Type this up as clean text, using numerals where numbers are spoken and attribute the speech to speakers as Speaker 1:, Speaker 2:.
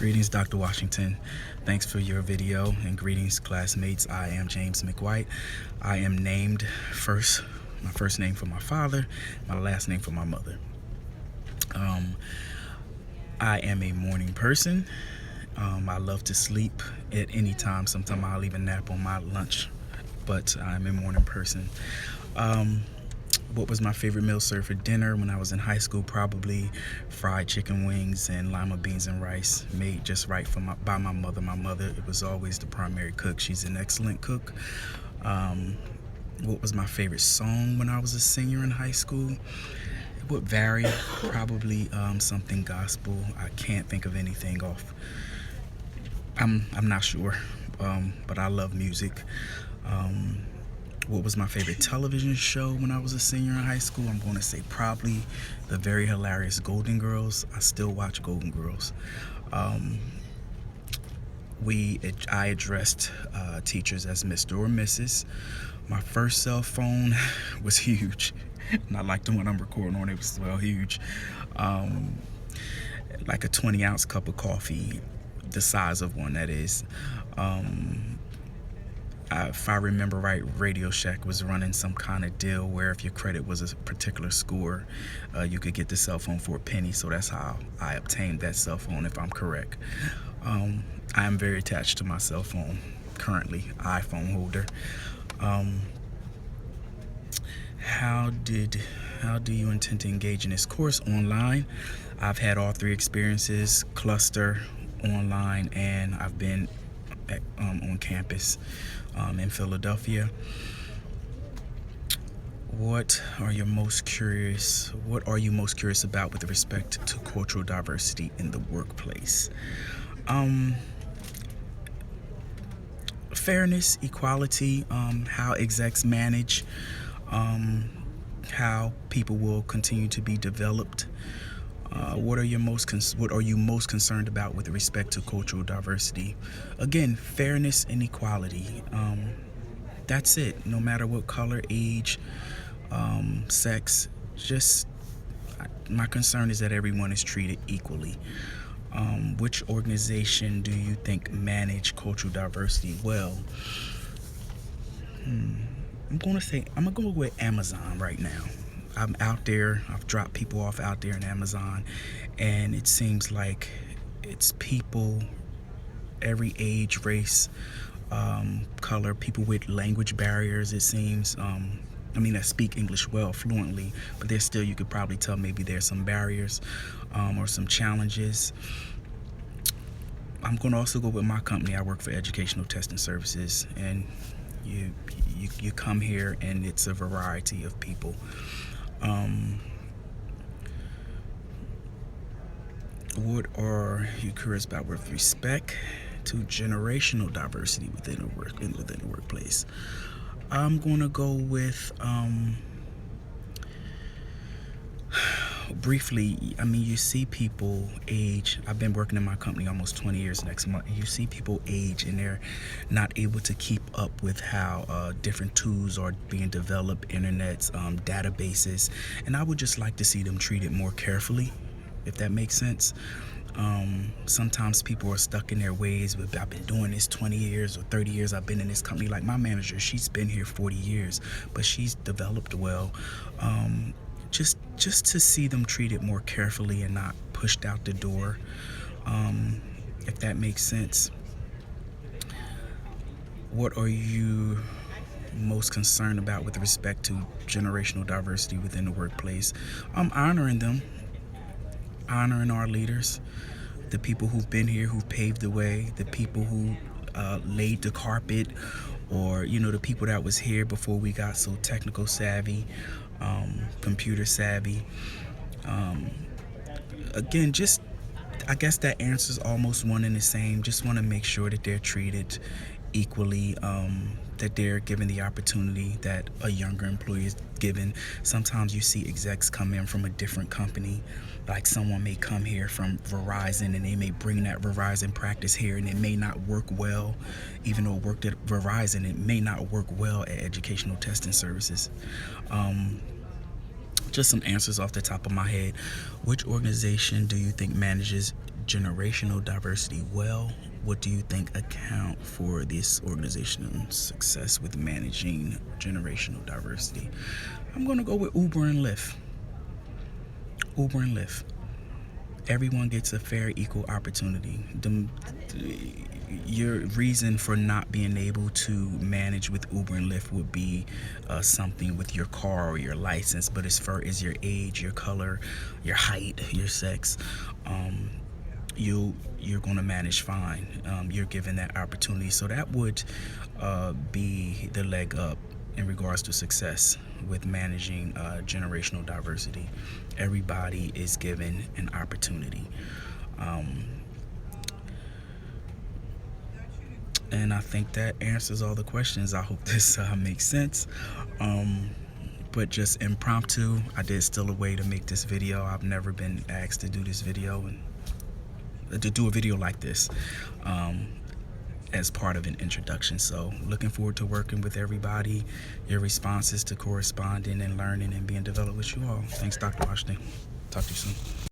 Speaker 1: Greetings, Dr. Washington. Thanks for your video, and greetings, classmates. I am James McWhite. I am named first, my first name for my father, my last name for my mother. I am a morning person. I love to sleep at any time. Sometimes I'll even nap on my lunch, but I'm a morning person. What was my favorite meal served for dinner when I was in high school? Probably fried chicken wings and lima beans and rice, made just right by my mother. My mother, it was always the primary cook. She's an excellent cook. What was my favorite song when I was a senior in high school? It would vary. Probably something gospel. I can't think of anything off. I'm not sure, but I love music. What was my favorite television show when I was a senior in high school? I'm going to say probably the very hilarious Golden Girls. I still watch Golden Girls. I addressed teachers as Mr. or Mrs. My first cell phone was huge. Not like the one I'm recording on, it was well huge. Like a 20-ounce cup of coffee, the size of one, that is. If I remember right, Radio Shack was running some kind of deal where if your credit was a particular score, you could get the cell phone for a penny. So that's how I obtained that cell phone, if I'm correct. I am very attached to my cell phone currently, iPhone holder. How do you intend to engage in this course? Online. I've had all three experiences: cluster, online, and I've been on campus in Philadelphia. What are you most curious about with respect to cultural diversity in the workplace? Fairness, equality, how execs manage, how people will continue to be developed. What are you most concerned about with respect to cultural diversity? Again, fairness and equality. That's it. No matter what color, age, sex, just my concern is that everyone is treated equally. Which organization do you think manage cultural diversity well? I'm gonna go with Amazon right now. I'm out there, I've dropped people off out there in Amazon, and it seems like it's people, every age, race, color, people with language barriers, it seems. That speak English well, fluently, but there's still, you could probably tell maybe there's some barriers or some challenges. I'm going to also go with my company. I work for Educational Testing Services, and you come here and it's a variety of people. What are you curious about with respect to generational diversity within the workplace? I'm gonna go with briefly. You see people age. I've been working in my company almost 20 years next month. You see people age and they're not able to keep up with how different tools are being developed, internets, databases, and I would just like to see them treated more carefully, if that makes sense. Sometimes people are stuck in their ways. I've been doing this 20 years or 30 years. I've been in this company. Like my manager, she's been here 40 years, but she's developed well. Just to see them treated more carefully and not pushed out the door, if that makes sense. What are you most concerned about with respect to generational diversity within the workplace? Honoring them, honoring our leaders, the people who've been here, who've paved the way, the people who laid the carpet, or the people that was here before we got so technical savvy, computer savvy. Again, just I guess that answers almost one and the same. Just want to make sure that they're treated equally, that they're given the opportunity that a younger employee is given. Sometimes you see execs come in from a different company, like someone may come here from Verizon and they may bring that Verizon practice here, and it may not work well. Even though it worked at Verizon, it may not work well at Educational Testing Services. Just some answers off the top of my head. Which organization do you think manages generational diversity well? What do you think account for this organization's success with managing generational diversity? I'm gonna go with Uber and Lyft. Uber and Lyft. Everyone gets a fair, equal opportunity. Your reason for not being able to manage with Uber and Lyft would be something with your car or your license, but as far as your age, your color, your height, your sex, you're going to manage fine. You're given that opportunity, so that would be the leg up in regards to success with managing generational diversity. Everybody is given an opportunity. And I think that answers all the questions. I hope this makes sense. But just impromptu, I did still a way to make this video. I've never been asked to do this video and to do a video like this as part of an introduction. So looking forward to working with everybody, your responses to corresponding and learning and being developed with you all. Thanks, Dr. Washington. Talk to you soon.